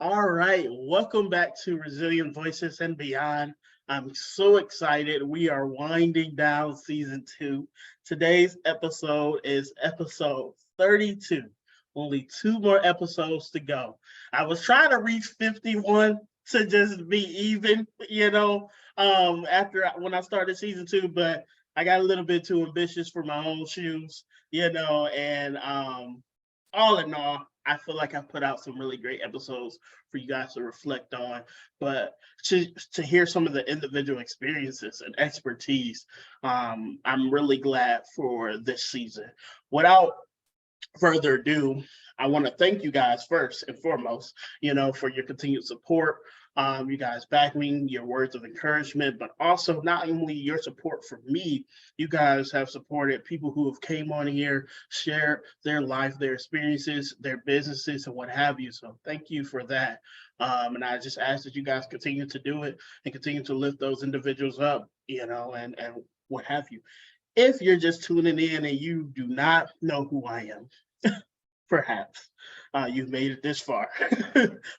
All right, welcome back to Resilient Voices and Beyond. I'm so excited. We are winding down season 2. Today's episode is episode 32. Only 2 more episodes to go. I was trying to reach 51 to just be even, after when I started season 2, but I got a little bit too ambitious for my own shoes, and all in all, I feel like I put out some really great episodes for you guys to reflect on. But to hear some of the individual experiences and expertise, I'm really glad for this season. Without further ado, I want to thank you guys first and foremost, for your continued support. You guys backing your words of encouragement, but also not only your support for me, you guys have supported people who have came on here, shared their life, their experiences, their businesses, and what have you. So thank you for that. And I just ask that you guys continue to do it and continue to lift those individuals up, and what have you. If you're just tuning in and you do not know who I am, perhaps you've made it this far.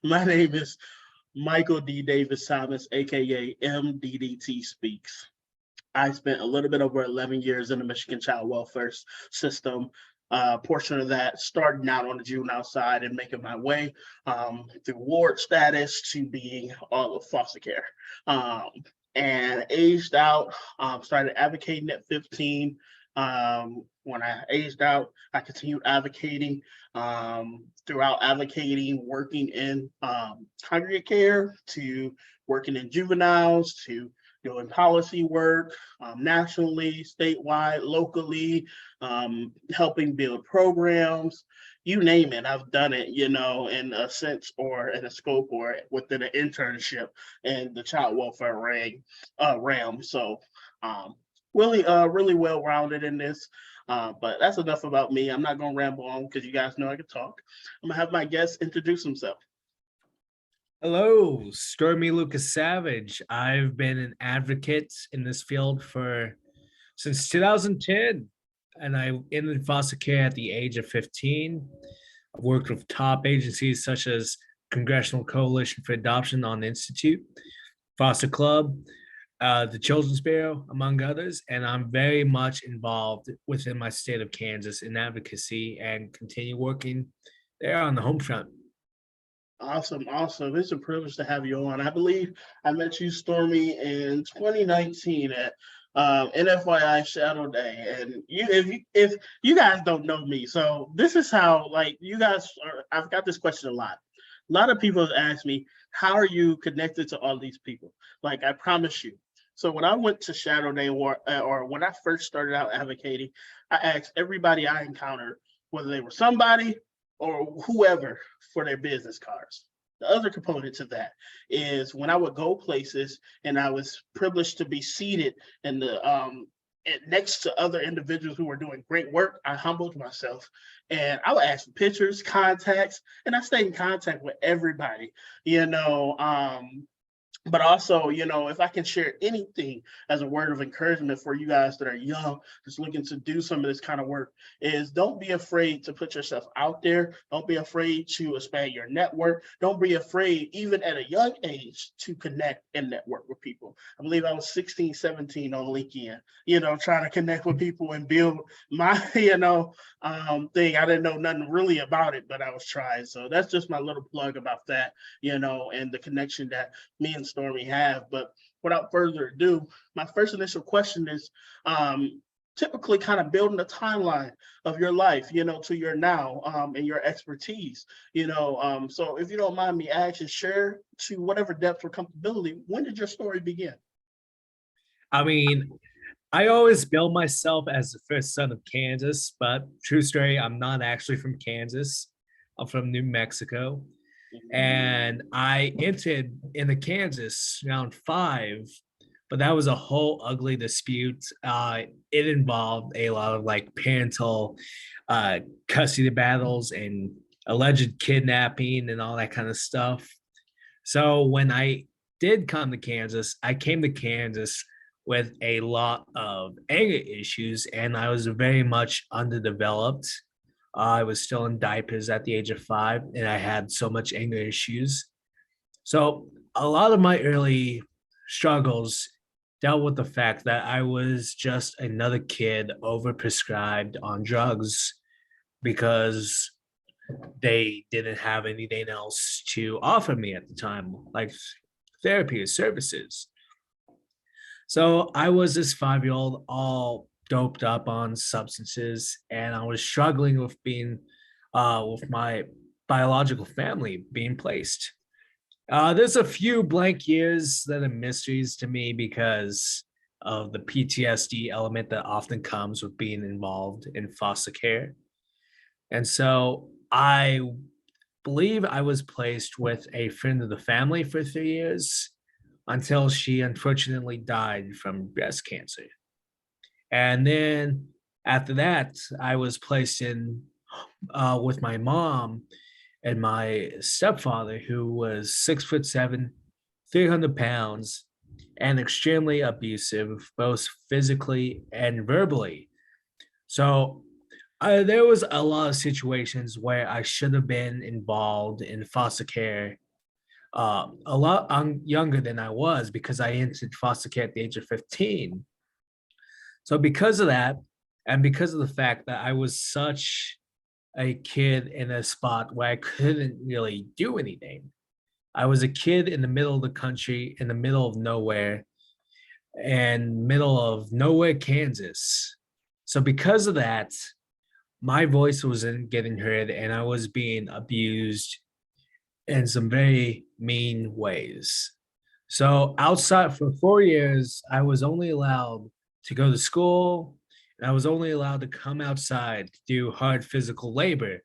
My name is Michael D. Davis Thomas, aka MDDT Speaks. I spent a little bit over 11 years in the Michigan child welfare system. Portion of that starting out on the juvenile side and making my way through ward status to being all of foster care. And aged out, started advocating at 15. When I aged out, I continued advocating throughout advocating, working in congregate care, to working in juveniles, to doing policy work nationally, statewide, locally, helping build programs. You name it, I've done it, in a sense or in a scope or within an internship in the child welfare realm. So really well-rounded in this. But that's enough about me. I'm not going to ramble on because you guys know I can talk. I'm going to have my guests introduce themselves. Hello, Stormy Lukasavage. I've been an advocate in this field since 2010, and I entered foster care at the age of 15. I've worked with top agencies such as Congressional Coalition for Adoption on the Institute, Foster Club, the Children's Bureau, among others, and I'm very much involved within my state of Kansas in advocacy and continue working there on the home front. Awesome. It's a privilege to have you on. I believe I met you, Stormy, in 2019 at NFYI Shadow Day. And if you guys don't know me, so this is how, you guys are. I've got this question a lot. A lot of people have asked me, how are you connected to all these people? I promise you. So when I went to Shadow Day or when I first started out advocating, I asked everybody I encountered, whether they were somebody or whoever, for their business cards. The other component to that is when I would go places and I was privileged to be seated in the next to other individuals who were doing great work, I humbled myself and I would ask for pictures, contacts, and I stayed in contact with everybody, but also, if I can share anything as a word of encouragement for you guys that are young, just looking to do some of this kind of work, is don't be afraid to put yourself out there. Don't be afraid to expand your network. Don't be afraid, even at a young age, to connect and network with people. I believe I was 16, 17 on LinkedIn, trying to connect with people and build my, thing. I didn't know nothing really about it, but I was trying. So that's just my little plug about that, and the connection that me and Stormy have. But without further ado, my first initial question is typically kind of building a timeline of your life, to your now and your expertise, so if you don't mind me asking, share to whatever depth or comfortability, when did your story begin? I mean, I always bill myself as the first son of Kansas, but true story, I'm not actually from Kansas. I'm from New Mexico. And I entered into Kansas around 5, but that was a whole ugly dispute. It involved a lot of parental custody battles and alleged kidnapping and all that kind of stuff. So when I did come to Kansas, I came to Kansas with a lot of anger issues, and I was very much underdeveloped. I was still in diapers at the age of 5, and I had so much anger issues. So a lot of my early struggles dealt with the fact that I was just another kid overprescribed on drugs because they didn't have anything else to offer me at the time, like therapy or services. So I was this 5-year old all doped up on substances, and I was struggling with being with my biological family being placed. There's a few blank years that are mysteries to me because of the PTSD element that often comes with being involved in foster care. And so I believe I was placed with a friend of the family for 3 years until she unfortunately died from breast cancer. And then after that, I was placed in with my mom and my stepfather, who was 6'7", 300 pounds, and extremely abusive, both physically and verbally. So there was a lot of situations where I should have been involved in foster care a lot younger than I was because I entered foster care at the age of 15. So because of that, and because of the fact that I was such a kid in a spot where I couldn't really do anything, I was a kid in the middle of the country, in the middle of nowhere, and middle of nowhere, Kansas. So because of that, my voice wasn't getting heard, and I was being abused in some very mean ways. So outside for 4 years, I was only allowed to go to school, and I was only allowed to come outside to do hard physical labor.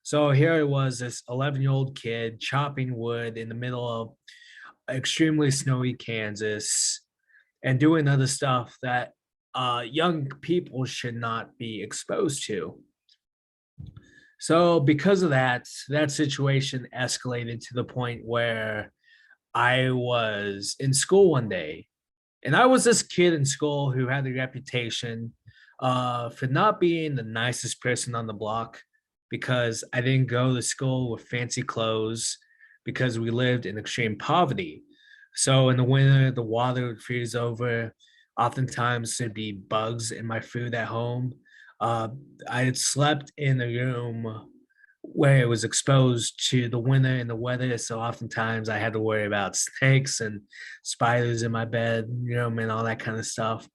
So here I was, this 11-year-old kid chopping wood in the middle of extremely snowy Kansas and doing other stuff that young people should not be exposed to. So because of that, that situation escalated to the point where I was in school one day, and I was this kid in school who had a reputation for not being the nicest person on the block because I didn't go to school with fancy clothes because we lived in extreme poverty. So in the winter, the water would freeze over. Oftentimes, there'd be bugs in my food at home. Uh, I had slept in a room where it was exposed to the winter and the weather. So oftentimes I had to worry about snakes and spiders in my bed, and all that kind of stuff.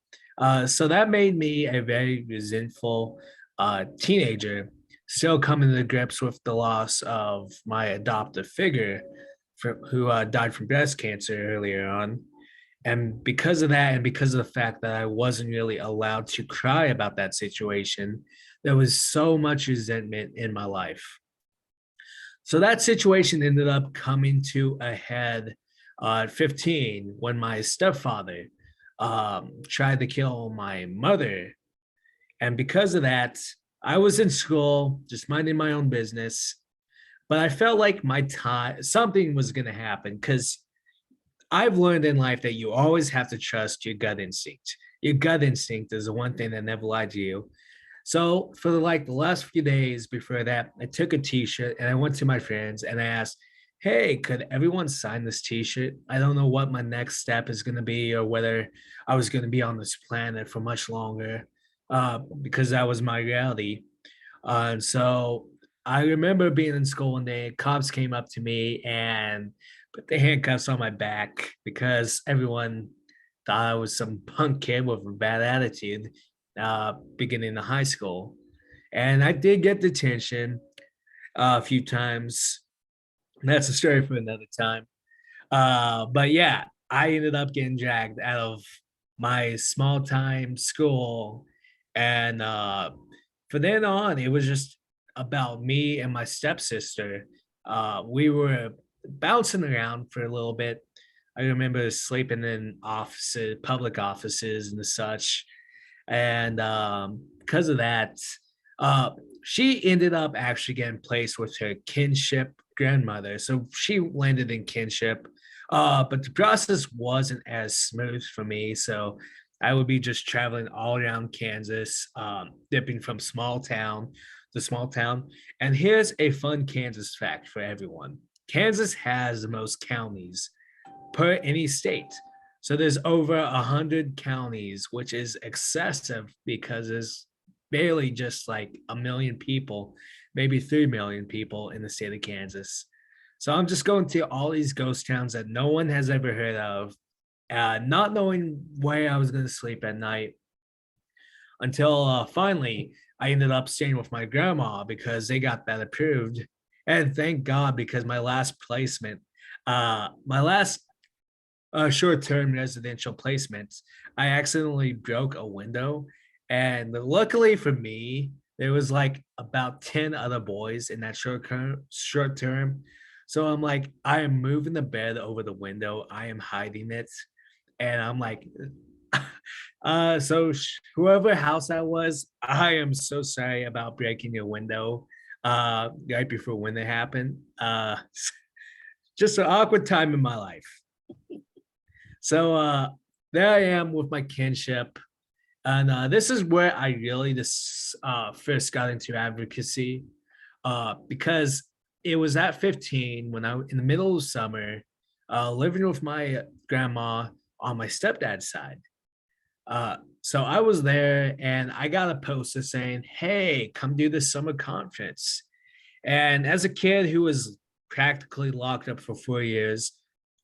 So that made me a very resentful teenager, still coming to grips with the loss of my adoptive figure who died from breast cancer earlier on. And because of that, and because of the fact that I wasn't really allowed to cry about that situation, there was so much resentment in my life. So that situation ended up coming to a head at 15 when my stepfather tried to kill my mother. And because of that, I was in school, just minding my own business. But I felt like my time, something was going to happen because I've learned in life that you always have to trust your gut instinct. Your gut instinct is the one thing that never lied to you. So for the last few days before that, I took a t-shirt and I went to my friends and I asked, "Hey, could everyone sign this t-shirt? I don't know what my next step is going to be or whether I was going to be on this planet for much longer because that was my reality." And so I remember being in school one day, cops came up to me and put the handcuffs on my back because everyone thought I was some punk kid with a bad attitude beginning of high school. And I did get detention a few times. That's a story for another time. But yeah, I ended up getting dragged out of my small time school. And for then on, it was just about me and my stepsister. We were bouncing around for a little bit. I remember sleeping in offices, public offices, and the such. And because of that, uh, she ended up actually getting placed with her kinship grandmother. So she landed in kinship, but the process wasn't as smooth for me. So I would be just traveling all around Kansas, dipping from small town to small town. And here's a fun Kansas fact for everyone. Kansas has the most counties per any state. So there's over 100 counties, which is excessive because there's barely just like a million people, maybe 3 million people in the state of Kansas. So I'm just going to all these ghost towns that no one has ever heard of, not knowing where I was going to sleep at night until finally I ended up staying with my grandma because they got that approved. And thank God, because my last placement, my last short-term residential placements, I accidentally broke a window, and luckily for me, there was like about 10 other boys in that short term. So I'm like, I am moving the bed over the window, I am hiding it, and I'm like, whoever house that was, I am so sorry about breaking your window right before when it happened. Just an awkward time in my life. So there I am with my kinship. And this is where I really just first got into advocacy because it was at 15 when I in the middle of summer, living with my grandma on my stepdad's side. So I was there and I got a poster saying, "Hey, come do this summer conference." And as a kid who was practically locked up for 4 years,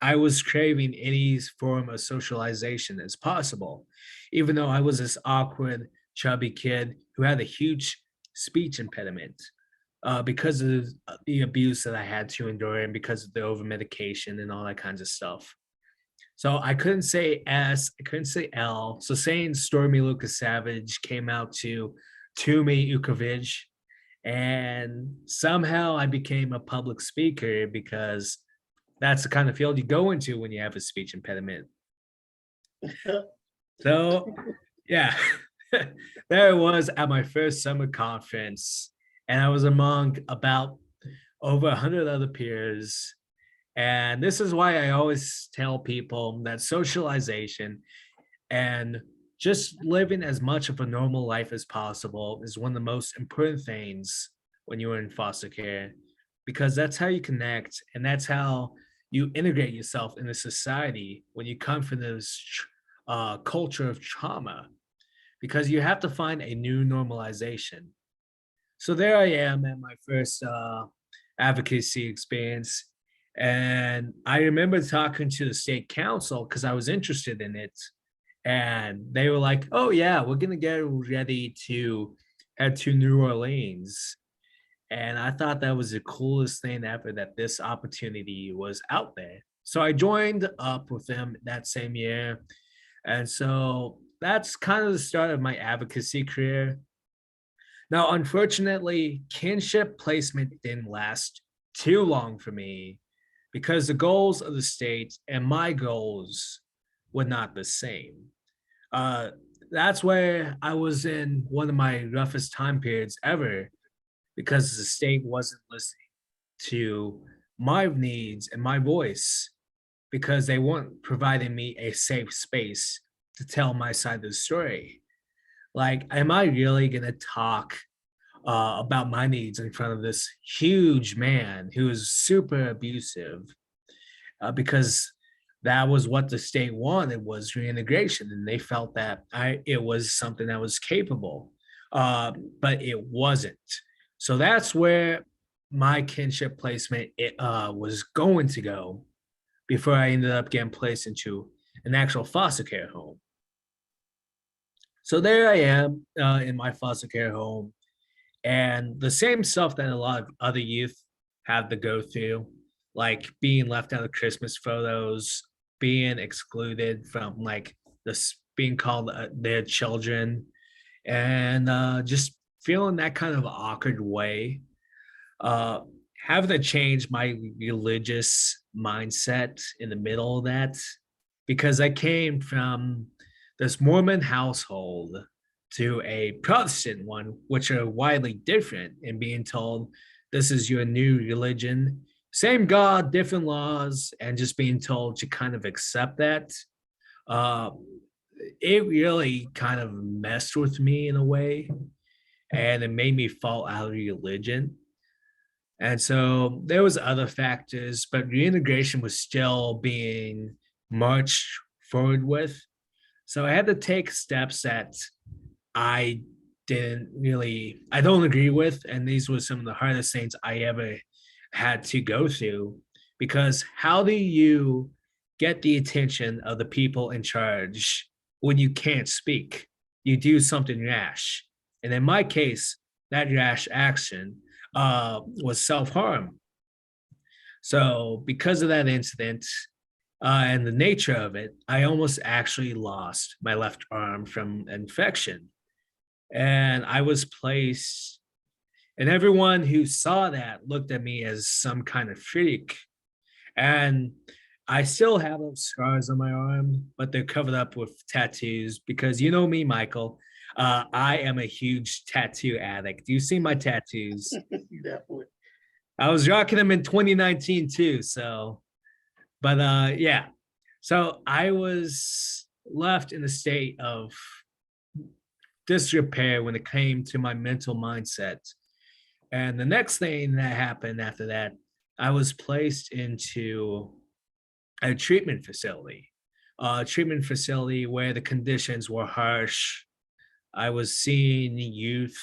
I was craving any form of socialization as possible, even though I was this awkward, chubby kid who had a huge speech impediment because of the abuse that I had to endure and because of the over medication and all that kinds of stuff. So I couldn't say S, I couldn't say L. So saying Stormy Lukasavage came out to Tumi Ukovich, and somehow I became a public speaker because that's the kind of field you go into when you have a speech impediment. So, yeah, there I was at my first summer conference, and I was among about over 100 other peers. And this is why I always tell people that socialization and just living as much of a normal life as possible is one of the most important things when you're in foster care, because that's how you connect and that's how you integrate yourself in a society when you come from this culture of trauma, because you have to find a new normalization. So there I am at my first advocacy experience. And I remember talking to the state council because I was interested in it. And they were like, "Oh, yeah, we're going to get ready to head to New Orleans." And I thought that was the coolest thing ever, that this opportunity was out there. So I joined up with them that same year. And so that's kind of the start of my advocacy career. Now, unfortunately, kinship placement didn't last too long for me because the goals of the state and my goals were not the same. Uh, that's where I was in one of my roughest time periods ever because the state wasn't listening to my needs and my voice because they weren't providing me a safe space to tell my side of the story. Like, am I really going to talk about my needs in front of this huge man who is super abusive? Because that was what the state wanted, was reintegration, and they felt that it was something that was capable, but it wasn't. So that's where my kinship placement was going to go before I ended up getting placed into an actual foster care home. So there I am in my foster care home, and the same stuff that a lot of other youth have to go through, like being left out of Christmas photos, being excluded from like this, being called their children, and just feeling that kind of awkward way. Uh, Having to change my religious mindset in the middle of that, because I came from this Mormon household to a Protestant one, which are widely different, and being told this is your new religion, same God, different laws, and just being told to kind of accept that. Uh, it really kind of messed with me in a way, and it made me fall out of religion. And so there was other factors, but reintegration was still being marched forward with. So I had to take steps that I I don't agree with. And these were some of the hardest things I ever had to go through, because how do you get the attention of the people in charge when you can't speak? You do something rash. And in my case, that rash action was self harm. So, because of that incident and the nature of it, I almost actually lost my left arm from infection. And I was placed, and everyone who saw that looked at me as some kind of freak. And I still have those scars on my arm, but they're covered up with tattoos because you know me, Michael. I am a huge tattoo addict. Do you see my tattoos? Definitely. I was rocking them in 2019 too. So, but yeah. So I was left in a state of disrepair when it came to my mental mindset. And the next thing that happened after that, I was placed into a treatment facility where the conditions were harsh. I was seeing youth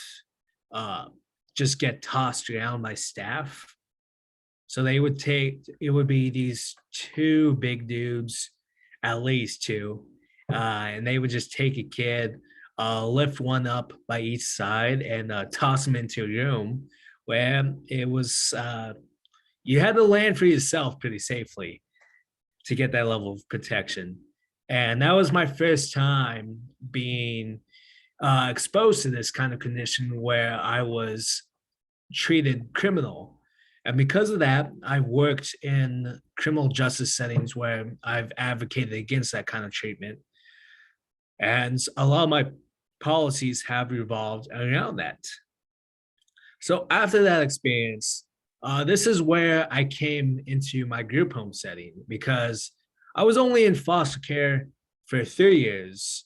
uh, just get tossed around by staff. So it would be these two big dudes, at least two, and they would just take a kid, lift one up by each side, and toss them into a room where it was, you had to land for yourself pretty safely to get that level of protection. And that was my first time being exposed to this kind of condition where I was treated criminal. And because of that, I worked in criminal justice settings where I've advocated against that kind of treatment. And a lot of my policies have revolved around that. So after that experience, this is where I came into my group home setting because I was only in foster care for 3 years.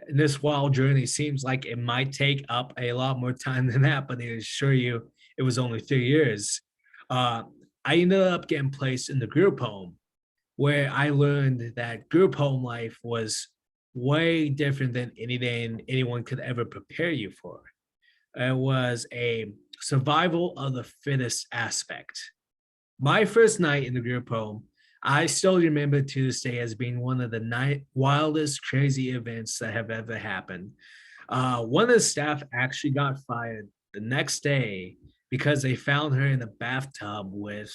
And this wild journey seems like it might take up a lot more time than that, but I assure you it was only 3 years. Uh, I ended up getting placed in the group home where I learned that group home life was way different than anything anyone could ever prepare you for. It was a survival of the fittest aspect. My first night in the group home, I still remember to this day as being one of the wildest, crazy events that have ever happened. One of the staff actually got fired the next day because they found her in a bathtub with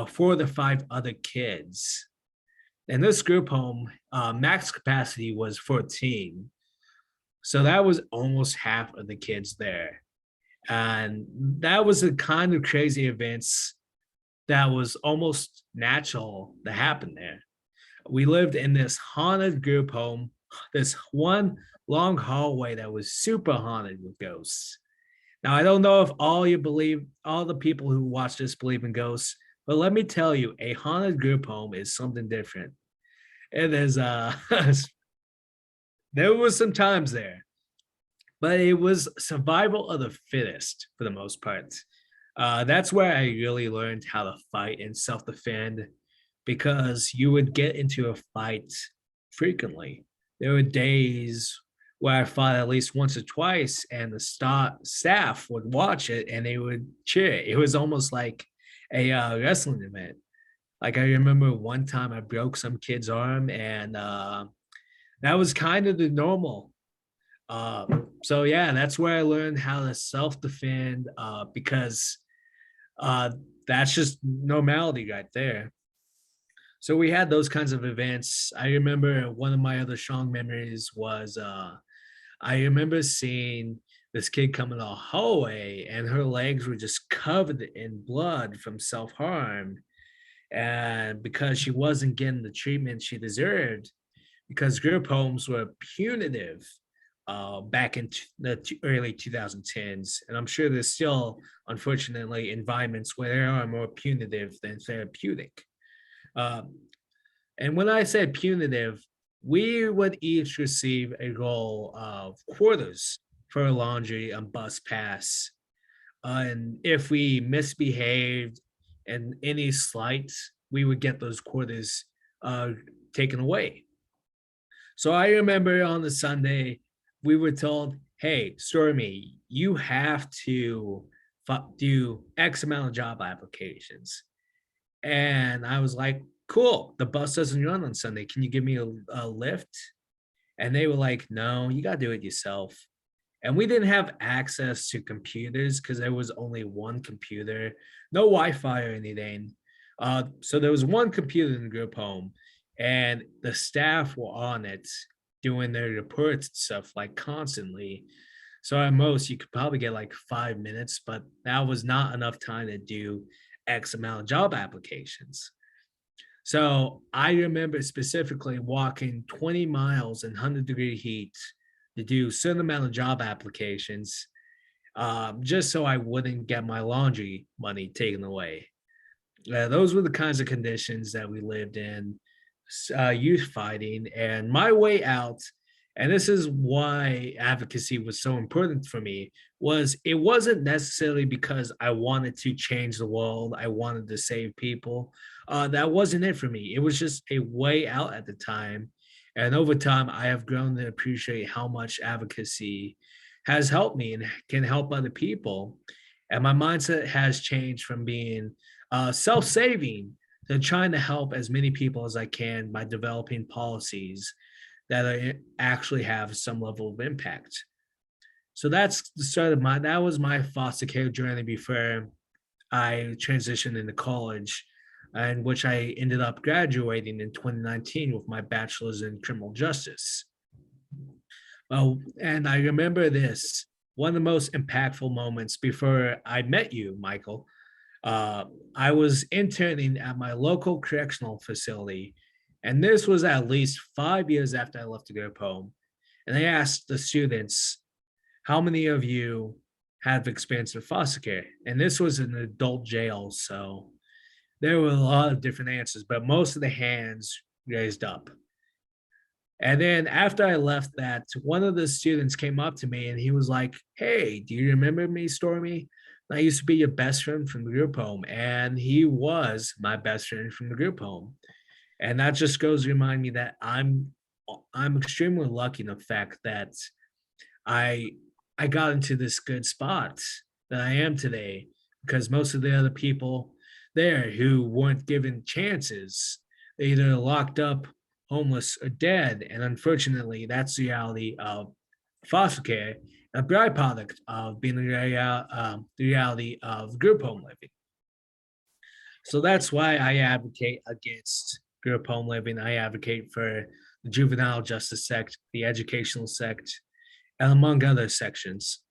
4 to 5 other kids. And this group home, max capacity was 14. So that was almost half of the kids there. And that was the kind of crazy events that was almost natural to happen there. We lived in this haunted group home, this one long hallway that was super haunted with ghosts. Now, I don't know if all the people who watch this believe in ghosts, but let me tell you, a haunted group home is something different. It is, there was some times there, but it was survival of the fittest for the most part. That's where I really learned how to fight and self-defend because you would get into a fight frequently. There were days where I fought at least once or twice, and the staff would watch it and they would cheer. It was almost like a wrestling event. Like I remember one time I broke some kid's arm, and that was kind of the normal. So yeah, that's where I learned how to self-defend because that's just normality right there. So we had those kinds of events. I remember one of my other strong memories was I remember seeing this kid come in the hallway and her legs were just covered in blood from self-harm. And because she wasn't getting the treatment she deserved, because group homes were punitive back in the early 2010s. And I'm sure there's still, unfortunately, environments where they are more punitive than therapeutic. Um, and when I said punitive, we would each receive a roll of quarters for a laundry and bus pass. and if we misbehaved and any slights, we would get those quarters uh, taken away. So I remember on the Sunday, we were told, "Hey, Stormy, you have to do X amount of job applications." And I was like, "Cool. The bus doesn't run on Sunday. Can you give me a lift?" And they were like, "No, you got to do it yourself." And we didn't have access to computers because there was only one computer, no Wi-Fi or anything. So there was one computer in the group home, and the staff were on it doing their reports and stuff like constantly. So at most, you could probably get like 5 minutes, but that was not enough time to do X amount of job applications. So I remember specifically walking 20 miles in 100-degree heat to do a certain amount of job applications, just so I wouldn't get my laundry money taken away. Those were the kinds of conditions that we lived in, youth fighting. And my way out, and this is why advocacy was so important for me, was it wasn't necessarily because I wanted to change the world, I wanted to save people. That wasn't it for me. It was just a way out at the time. And over time, I have grown to appreciate how much advocacy has helped me and can help other people. And my mindset has changed from being self saving to trying to help as many people as I can by developing policies that actually have some level of impact. So that's the start of that was my foster care journey before I transitioned into college, in which I ended up graduating in 2019 with my bachelor's in criminal justice. Oh, and I remember this one of the most impactful moments before I met you, Michael. Uh, I was interning at my local correctional facility, and this was at least 5 years after I left to go home. And I asked the students, "How many of you have experience with foster care?" And this was an adult jail, so there were a lot of different answers, but most of the hands raised up. And then after I left that, one of the students came up to me and he was like, "Hey, do you remember me, Stormy? I used to be your best friend from the group home." And he was my best friend from the group home. And that just goes to remind me that I'm extremely lucky in the fact that I I got into this good spot that I am today, because most of the other people there who weren't given chances, they either locked up, homeless, or dead. And unfortunately, that's the reality of foster care, a byproduct of being the reality of group home living. So that's why I advocate against group home living. I advocate for the juvenile justice sect, the educational sect, and among other sections.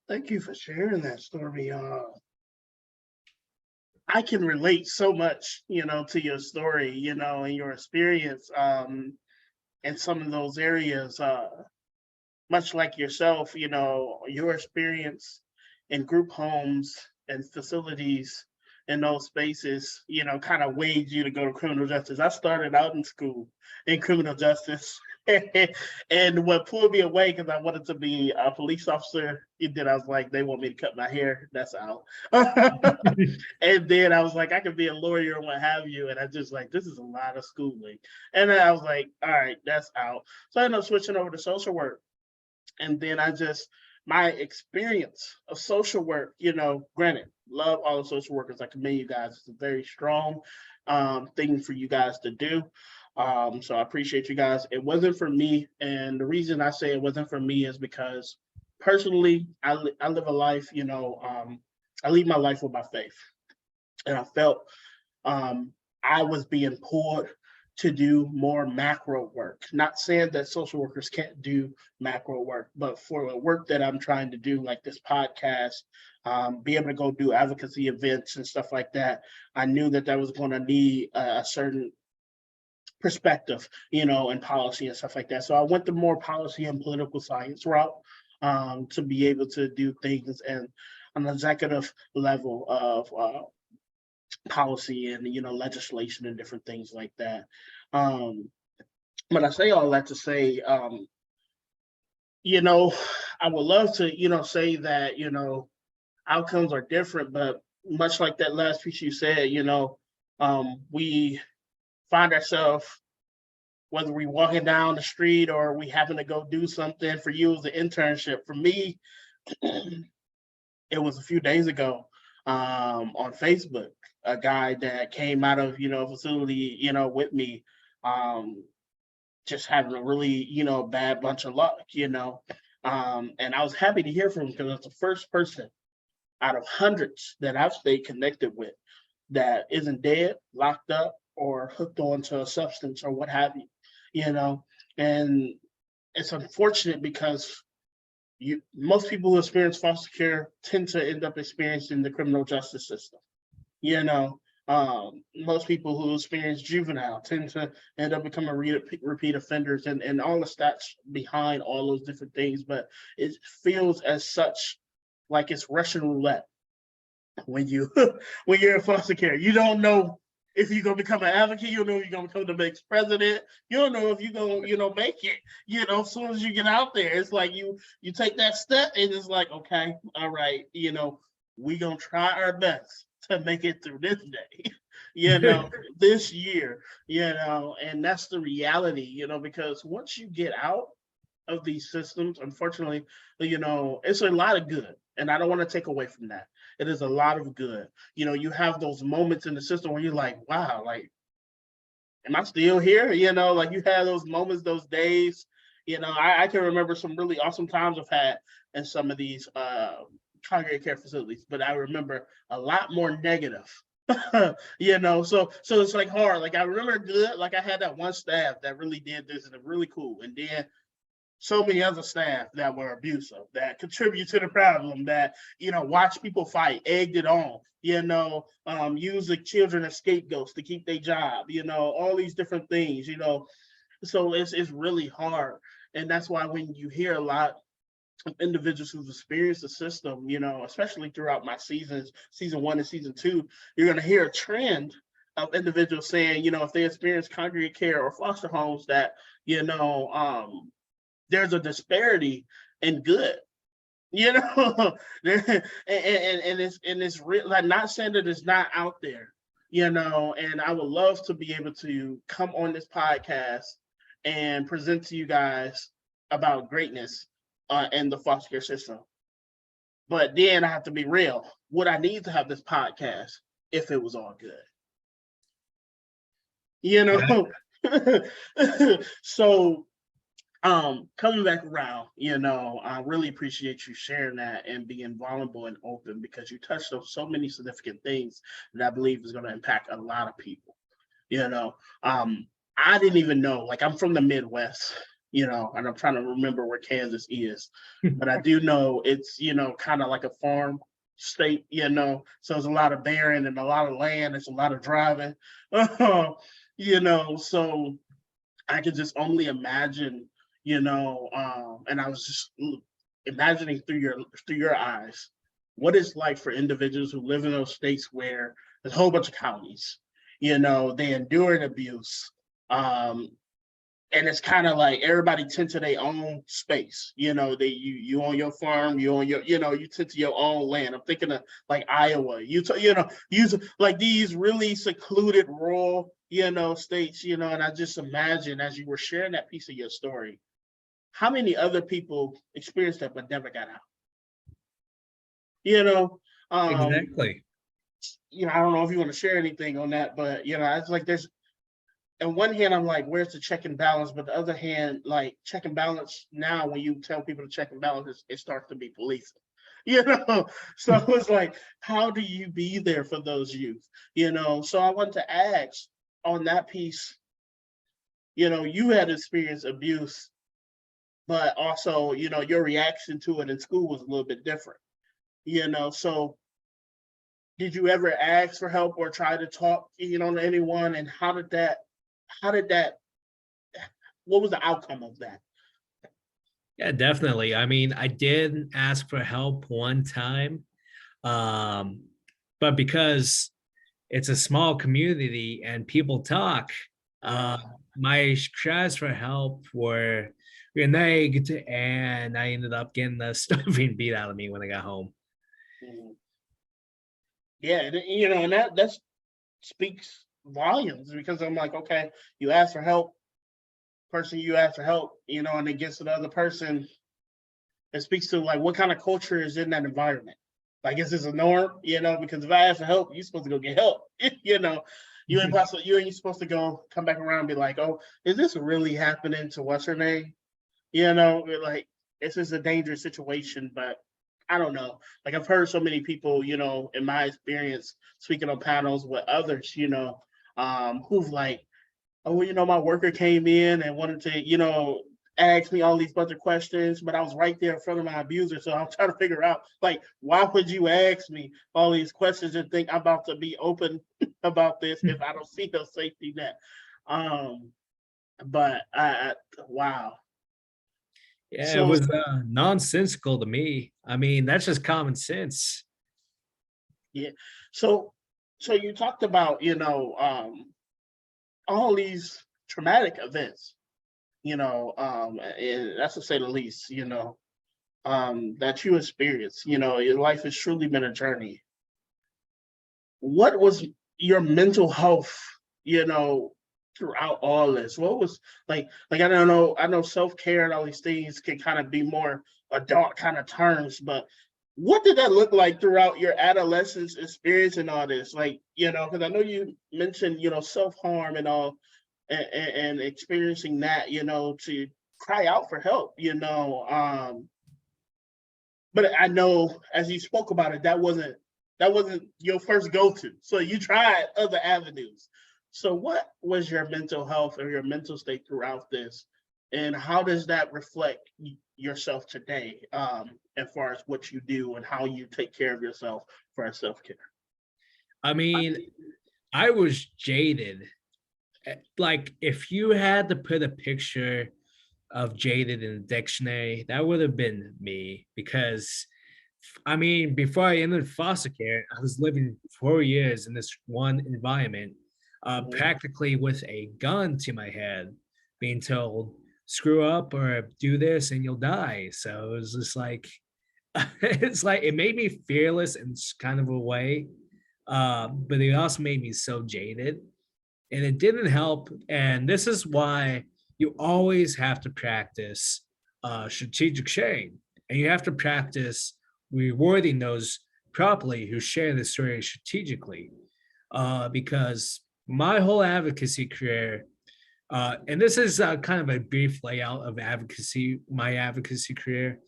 Thank you for sharing that, Stormy. I can relate so much, to your story, and your experience in some of those areas. Much like yourself, your experience in group homes and facilities in those spaces, kind of weighed you to go to criminal justice. I started out in school in criminal justice. And what pulled me away, because I wanted to be a police officer, and then I was like, they want me to cut my hair. That's out. And then I was like, I could be a lawyer and what have you. And I just like, this is a lot of schooling. And then I was like, all right, that's out. So I ended up switching over to social work. And then my experience of social work, granted, love all the social workers. I commend you guys. It's a very strong thing for you guys to do. So I appreciate you guys. It wasn't for me. And the reason I say it wasn't for me is because personally, I live a life, I lead my life with my faith. And I felt I was being pulled to do more macro work. Not saying that social workers can't do macro work, but for the work that I'm trying to do, like this podcast, be able to go do advocacy events and stuff like that, I knew that was going to need a certain perspective, and policy and stuff like that. So I went the more policy and political science route to be able to do things and on an executive level of policy and legislation and different things like that. But I say all that to say, I would love to say that outcomes are different, but much like that last piece you said, we find ourselves, whether we walking down the street or we happen to go do something. For you, it was an internship. For me, it was a few days ago, on Facebook, a guy that came out of, facility, with me, um, just having a really, bad bunch of luck, and I was happy to hear from him because it's the first person out of hundreds that I've stayed connected with that isn't dead, locked up, or hooked onto a substance or what have you, and it's unfortunate because most people who experience foster care tend to end up experiencing the criminal justice system. Most people who experience juvenile tend to end up becoming repeat offenders, and all the stats behind all those different things. But it feels as such like it's Russian roulette when you when you're in foster care. You don't know if you're gonna become an advocate. You don't know if you're gonna become the next president. You don't know if you're gonna, make it. As soon as you get out there, it's like you take that step, and it's like, okay, all right, we gonna try our best to make it through this day, this year, and that's the reality, because once you get out of these systems, unfortunately, it's a lot of good. And I don't want to take away from that. It is a lot of good. You have those moments in the system where you're like, wow, like, am I still here? Like you have those moments, those days. I can remember some really awesome times I've had in some of these congregate care facilities, but I remember a lot more negative. So it's like hard. Like I remember good, like I had that one staff that really did this and it's really cool. And then so many other staff that were abusive, that contribute to the problem, that, watch people fight, egged it on, use the children as scapegoats to keep their job, all these different things, so it's really hard. And that's why when you hear a lot of individuals who've experienced the system, especially throughout my seasons, season 1 and season 2, you're going to hear a trend of individuals saying, if they experience congregate care or foster homes, that, there's a disparity in good, and it's real. I'm not saying that it's not out there, and I would love to be able to come on this podcast and present to you guys about greatness in the foster care system. But then I have to be real. Would I need to have this podcast if it was all good? So coming back around, I really appreciate you sharing that and being vulnerable and open, because you touched on so many significant things that I believe is going to impact a lot of people. I didn't even know, like, I'm from the Midwest, and I'm trying to remember where Kansas is, but I do know it's, kind of like a farm state, so there's a lot of barren and a lot of land. There's a lot of driving, so I could just only imagine, and I was just imagining through your eyes what it's like for individuals who live in those states where there's a whole bunch of counties, they endure abuse, and it's kind of like everybody tend to their own space. You on your farm, you on your, you tend to your own land. I'm thinking of like Iowa, use like these really secluded rural, states, and I just imagine, as you were sharing that piece of your story, how many other people experienced that but never got out. Exactly. I don't know if you want to share anything on that, but it's like there's, on one hand, I'm like, where's the check and balance? But the other hand, like, check and balance now, when you tell people to check and balance, it starts to be policing. So it's like, how do you be there for those youth? So I want to ask on that piece, you had experienced abuse, but also, your reaction to it in school was a little bit different. So did you ever ask for help or try to talk, to anyone? And how did that, what was the outcome of that? Yeah, definitely. I mean, I did ask for help one time, but because it's a small community and people talk, my cries for help were reneged, and I ended up getting the stuffing beat out of me when I got home. Mhm. Yeah, and and that speaks volumes because I'm like, okay, you ask for help, person you ask for help, and it gets to the other person. It speaks to like what kind of culture is in that environment. Like, is this a norm? Because if I ask for help, you're supposed to go get help. You ain't supposed to go come back around and be like, oh, is this really happening to what's her name? Like it's just a dangerous situation, but I don't know. Like I've heard so many people, in my experience, speaking on panels with others, who've like, oh, my worker came in and wanted to, ask me all these bunch of questions, but I was right there in front of my abuser. So I'm trying to figure out, like, why would you ask me all these questions and think I'm about to be open about this if I don't see no safety net? But wow. Yeah, it So was nonsensical to me. I mean, that's just common sense. yeah. So you talked about, all these traumatic events, and that's to say the least, that you experienced. Your life has truly been a journey. What was your mental health, throughout all this? What was like I don't know, I know self-care and all these things can kind of be more adult kind of terms, but what did that look like throughout your adolescence experience and all this? Like, because I know you mentioned, self-harm and all, and experiencing that, to cry out for help, but I know as you spoke about it, that wasn't your first go-to. So you tried other avenues. So what was your mental health or your mental state throughout this? And how does that reflect yourself today, as far as what you do and how you take care of yourself for self-care? I mean, I was jaded. Like, if you had to put a picture of jaded in the dictionary, that would have been me. Because, I mean, before I entered foster care, I was living 4 years in this one environment, Mhm. practically with a gun to my head, being told, screw up or do this and you'll die. So it was just like, it's like it made me fearless in kind of a way, but it also made me so jaded, and it didn't help. And this is why you always have to practice strategic sharing, and you have to practice rewarding those properly who share the story strategically. Because my whole advocacy career, and this is kind of a brief layout of advocacy, my advocacy career.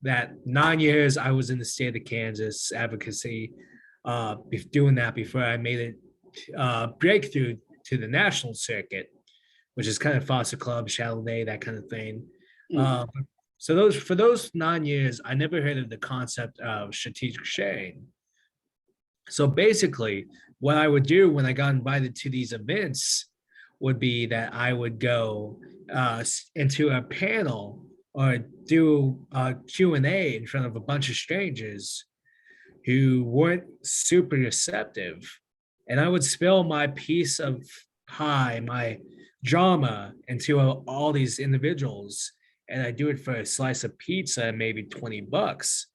That 9 years I was in the state of Kansas advocacy, doing that before I made it breakthrough to the national circuit, which is kind of Foster Club, Shadow Day, that kind of thing. Mhm. Uh, so for those 9 years, I never heard of the concept of strategic sharing. So basically, what I would do when I got invited to these events would be that I would go into a panel or do a Q&A in front of a bunch of strangers who weren't super receptive. And I would spill my piece of pie, my drama into all these individuals. And I do it for a slice of pizza, maybe $20,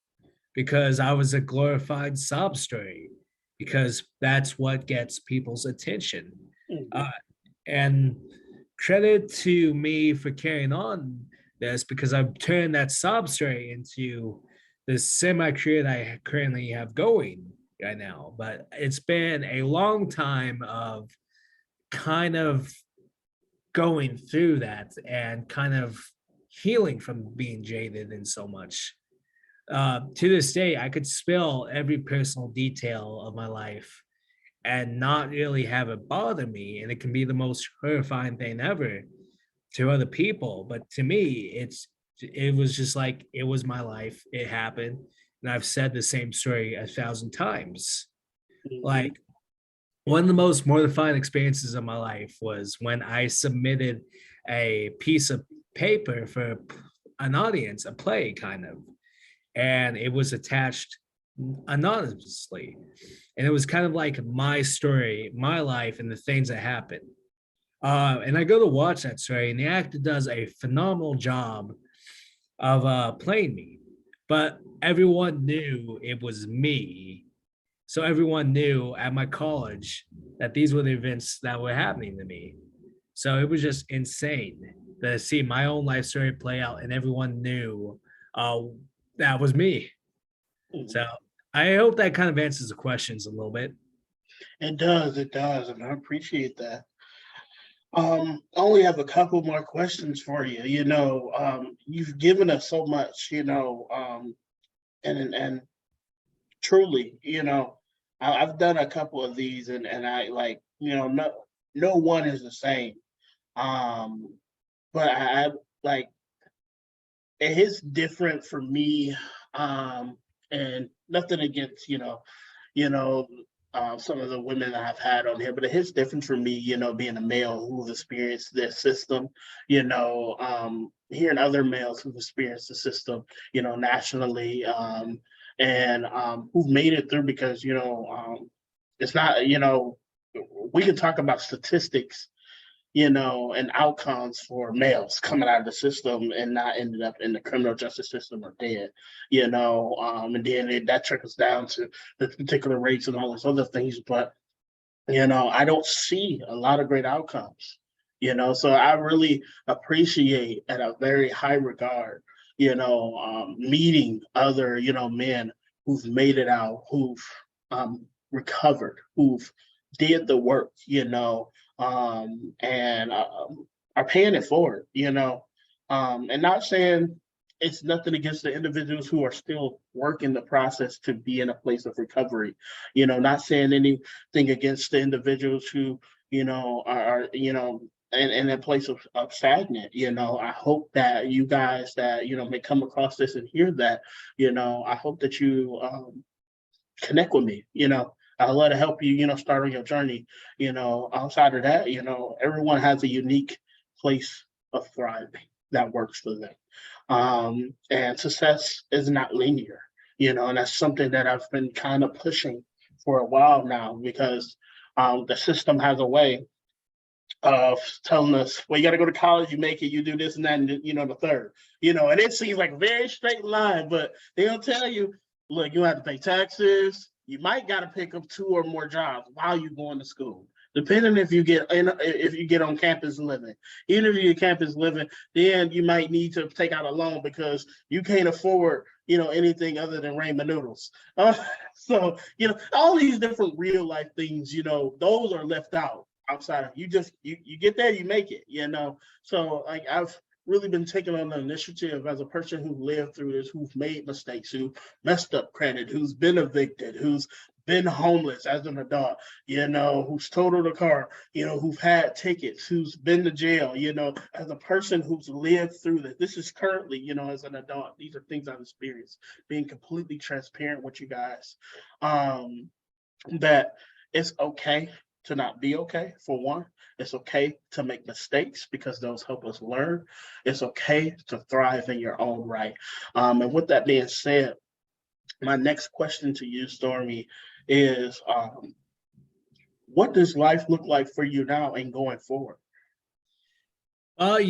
because I was a glorified sob story, because that's what gets people's attention. Mhm. Uh, and credit to me for carrying on this, because I've turned that sob story into the semi career that I currently have going right now. But it's been a long time of kind of going through that and kind of healing from being jaded in so much. To this day, I could spill every personal detail of my life and not really have it bother me. And it can be the most horrifying thing ever to other people. But to me, it was just like it was my life. It happened. And I've said the same story 1,000 times. Mhm. Like, one of the most mortifying experiences of my life was when I submitted a piece of paper for an audience, a play kind of, and it was attached anonymously. And it was kind of like my story, my life, and the things that happened. And I go to watch that story, and the actor does a phenomenal job of playing me. but everyone knew it was me. So everyone knew at my college that these were the events that were happening to me. So it was just insane to see my own life story play out, and everyone knew uh, that was me. So I hope that kind of answers the questions a little bit. It does, and I appreciate that. I only have a couple more questions for you. You've given us so much, and truly, I've done a couple of these, and I like, no one is the same. Um, but I like it hits different for me. And nothing against, you know, some of the women that I've had on here, but it hits different for me, being a male who's experienced this system, hearing other males who've experienced the system, nationally, and who've made it through because, it's not, we can talk about statistics, and outcomes for males coming out of the system and not ended up in the criminal justice system or dead, and then that trickles down to the particular rates and all those other things. But, I don't see a lot of great outcomes, so I really appreciate at a very high regard, meeting other, men who've made it out, who've recovered, who've did the work, and are paying it forward, and not saying it's nothing against the individuals who are still working the process to be in a place of recovery, not saying anything against the individuals who, are in a place of stagnant. I hope that you guys that, may come across this and hear that, I hope that you connect with me, I'd love to help you, start on your journey. Outside of that, everyone has a unique place of thriving that works for them. And success is not linear, and that's something that I've been kind of pushing for a while now because the system has a way of telling us, well, you got to go to college, you make it, you do this and that, and the third, and it seems like a very straight line, but they don't tell you, look, you have to pay taxes. You might got to pick up 2 or more jobs while you're going to school, depending if you get on campus living. Even if you get campus living, then you might need to take out a loan because you can't afford, anything other than ramen noodles. So, all these different real life things, those are left out outside of you. Just you get there, you make it. So like I've really been taking on the initiative as a person who lived through this, who's made mistakes, who messed up credit, who's been evicted, who's been homeless as an adult, who's totaled a car, who've had tickets, who's been to jail, as a person who's lived through this. This is currently, as an adult, these are things I've experienced, being completely transparent with you guys, that it's okay to not be okay, for one. It's okay to make mistakes because those help us learn. It's okay to thrive in your own right. And with that being said, my next question to you, Stormy, is what does life look like for you now and going forward? I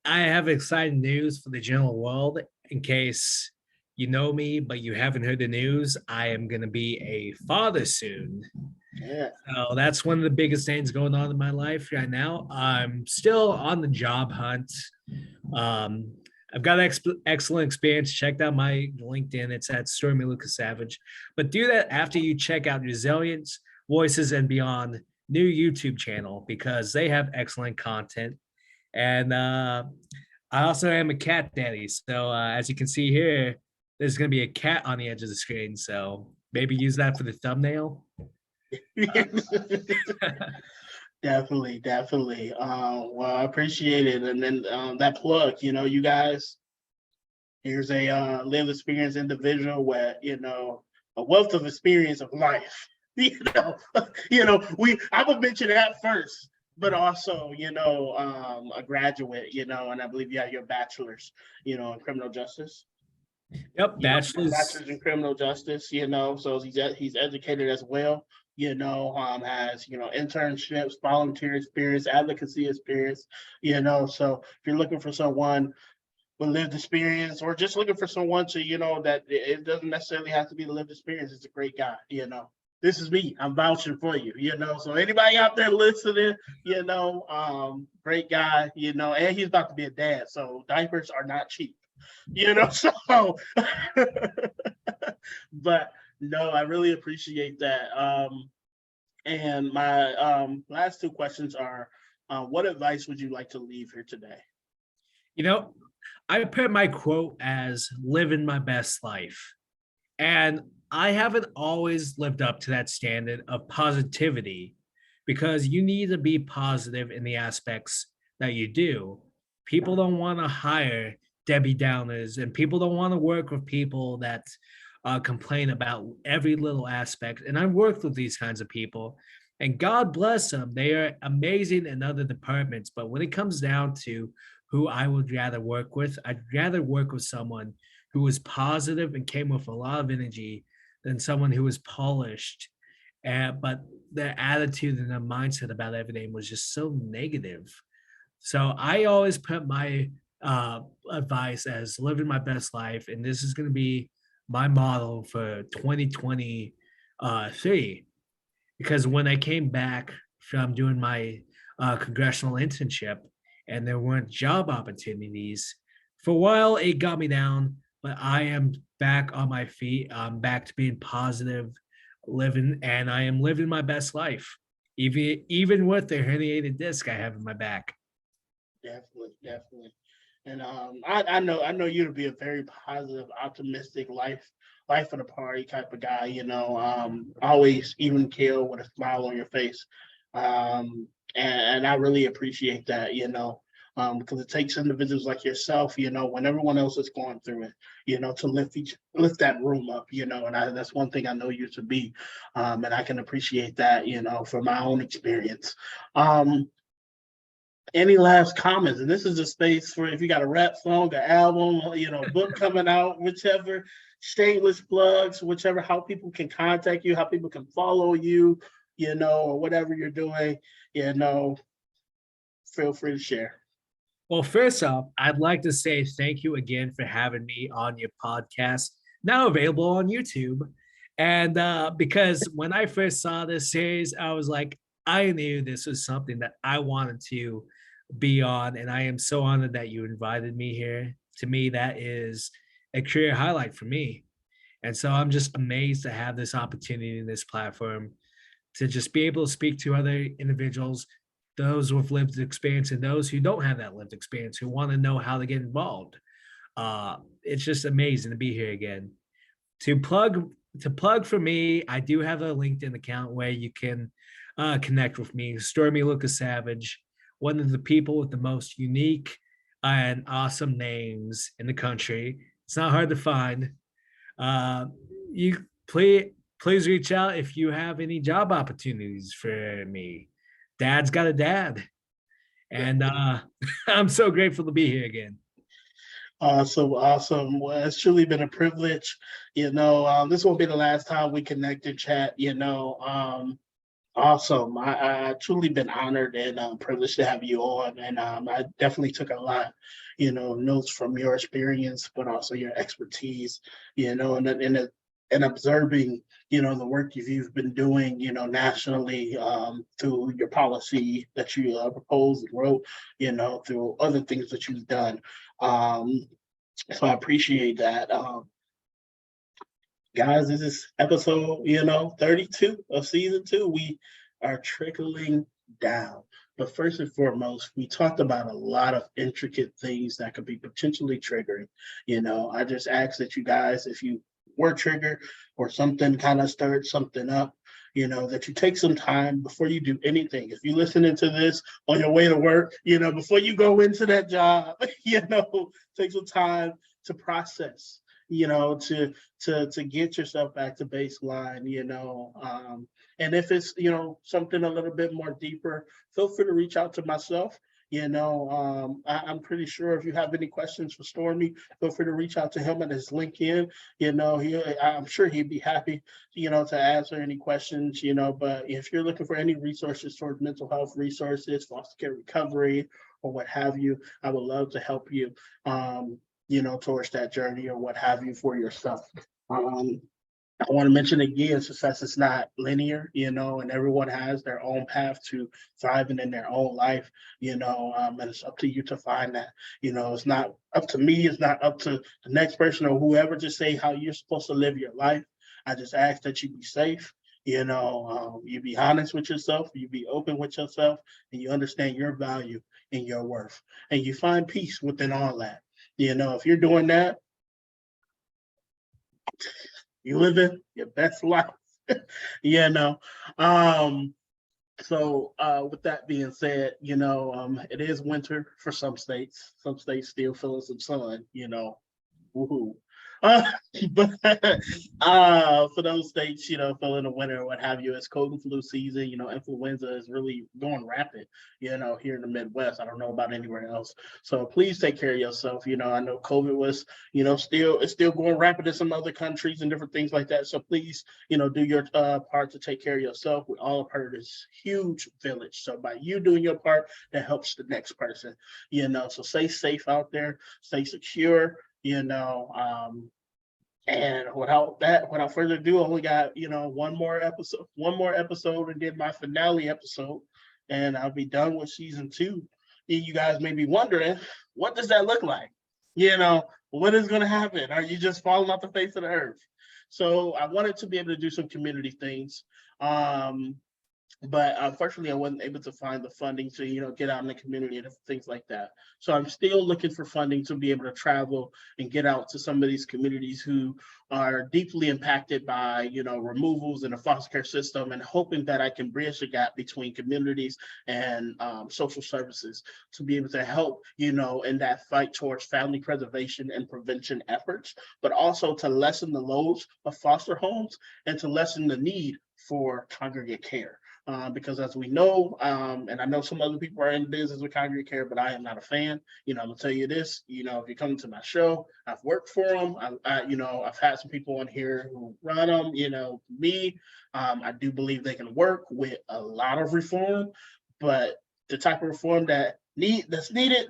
have exciting news for the general world. In case you know me, but you haven't heard the news, I am going to be a father soon. Yeah. So that's one of the biggest things going on in my life right now. I'm still on the job hunt. Um, I've got excellent experience. Checked out my LinkedIn. It's at Stormy Lukasavage. But do that after you check out Resilience, Voices, and Beyond new YouTube channel because they have excellent content. And I also am a cat daddy. So as you can see here, there's going to be a cat on the edge of the screen. So maybe use that for the thumbnail. Definitely. Well, I appreciate it. And then that plug, you guys, here's a lived experience individual with, a wealth of experience of life. I would mention that first, but also, a graduate, and I believe you have your bachelor's, in criminal justice. Yep, bachelor's in criminal justice, so he's educated as well, has, internships, volunteer experience, advocacy experience, so if you're looking for someone with lived experience, or just looking for someone to, that it doesn't necessarily have to be the lived experience. It's a great guy, This is me. I'm vouching for you, So anybody out there listening, great guy, and he's about to be a dad, so diapers are not cheap, So, but no, I really appreciate that. And my last two questions are, what advice would you like to leave here today? I put my quote as living my best life. And I haven't always lived up to that standard of positivity because you need to be positive in the aspects that you do. People don't want to hire Debbie Downers, and people don't want to work with people that complain about every little aspect. And I've worked with these kinds of people, and God bless them. They are amazing in other departments. But when it comes down to who I would rather work with, I'd rather work with someone who was positive and came with a lot of energy than someone who was polished. But their attitude and their mindset about everything was just so negative. So I always put my advice as living my best life. And this is going to be my model for 2023. Because when I came back from doing my congressional internship and there weren't job opportunities, for a while it got me down, but I am back on my feet. I'm back to being positive, living, and I am living my best life, even with the herniated disc I have in my back. Definitely. And I know you to be a very positive, optimistic, life of the party type of guy. Always even keel with a smile on your face. And I really appreciate that. Because it takes individuals like yourself, when everyone else is going through it, to lift that room up, and that's one thing I know you to be, and I can appreciate that, from my own experience. Any last comments? And this is a space for if you got a rap song, an album, book coming out, whichever, shameless plugs, whichever, how people can contact you, how people can follow you, or whatever you're doing, feel free to share. Well, first off, I'd like to say thank you again for having me on your podcast, now available on YouTube. And because when I first saw this series, I was like, I knew this was something that I wanted to be on. And I am so honored that you invited me here. To me, that is a career highlight for me. And so I'm just amazed to have this opportunity in this platform to just be able to speak to other individuals, those with lived experience and those who don't have that lived experience, who want to know how to get involved. It's just amazing to be here again. To plug for me, I do have a LinkedIn account where you can connect with me. Stormy Lukasavage, one of the people with the most unique and awesome names in the country. It's not hard to find. You please reach out if you have any job opportunities for me. Dad's got a dad. And I'm so grateful to be here again. Awesome. Well, it's truly been a privilege. This won't be the last time we connect and chat. Awesome. I truly been honored and privileged to have you on. And I definitely took a lot, notes from your experience, but also your expertise, and observing, the work you've been doing, nationally through your policy that you proposed and wrote, through other things that you've done. So I appreciate that. Guys, this is episode, 32 of season 2. We are trickling down. But first and foremost, we talked about a lot of intricate things that could be potentially triggering. I just ask that you guys, if you were triggered or something kind of stirred something up, that you take some time before you do anything. If you're listening to this on your way to work, before you go into that job, take some time to process, to get yourself back to baseline, and if it's, something a little bit more deeper, feel free to reach out to myself. I'm pretty sure if you have any questions for Stormy, feel free to reach out to him at his LinkedIn. I'm sure he'd be happy, to answer any questions, but if you're looking for any resources towards mental health resources, foster care recovery, or what have you, I would love to help you. towards that journey or what have you for yourself. I want to mention again, success is not linear, and everyone has their own path to thriving in their own life, and it's up to you to find that. It's not up to me, it's not up to the next person or whoever to say how you're supposed to live your life. I just ask that you be safe, you be honest with yourself, you be open with yourself, and you understand your value and your worth, and you find peace within all that. If you're doing that, you living your best life. you know. So with that being said, it is winter for some states. Some states still feeling some sun, woohoo. Uh, but for those states, feeling the winter or what have you, it's cold and flu season. Influenza is really going rapid, here in the Midwest. I don't know about anywhere else. So please take care of yourself. I know COVID was, it's still going rapid in some other countries and different things like that. So please, do your part to take care of yourself. We all are part of this huge village. So by you doing your part, that helps the next person, so stay safe out there, stay secure. And without further ado, I only got, one more episode and then my finale episode, and I'll be done with season 2. And you guys may be wondering, what does that look like? What is going to happen? Are you just falling off the face of the earth? So I wanted to be able to do some community things. But unfortunately, I wasn't able to find the funding to, get out in the community and things like that. So I'm still looking for funding to be able to travel and get out to some of these communities who are deeply impacted by, removals in the foster care system, and hoping that I can bridge the gap between communities and social services to be able to help, in that fight towards family preservation and prevention efforts, but also to lessen the loads of foster homes and to lessen the need for congregate care. Because as we know, and I know some other people are in business with congregate care, but I am not a fan. I'm gonna tell you this. If you come to my show, I've worked for them. I've had some people on here who run them. Me, I do believe they can work with a lot of reform, but the type of reform that's needed,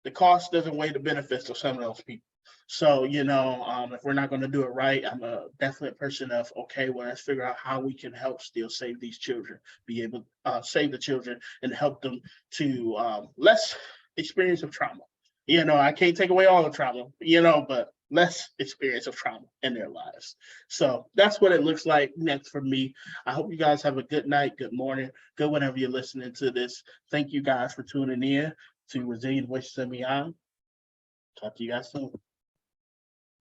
the cost doesn't weigh the benefits of some of those people. So, if we're not going to do it right, I'm a definite person of, okay, well, let's figure out how we can help still save these children, be able to save the children and help them to less experience of trauma. I can't take away all the trauma, but less experience of trauma in their lives. So that's what it looks like next for me. I hope you guys have a good night, good morning, good whenever you're listening to this. Thank you guys for tuning in to Resilient Voices NFYI. Talk to you guys soon.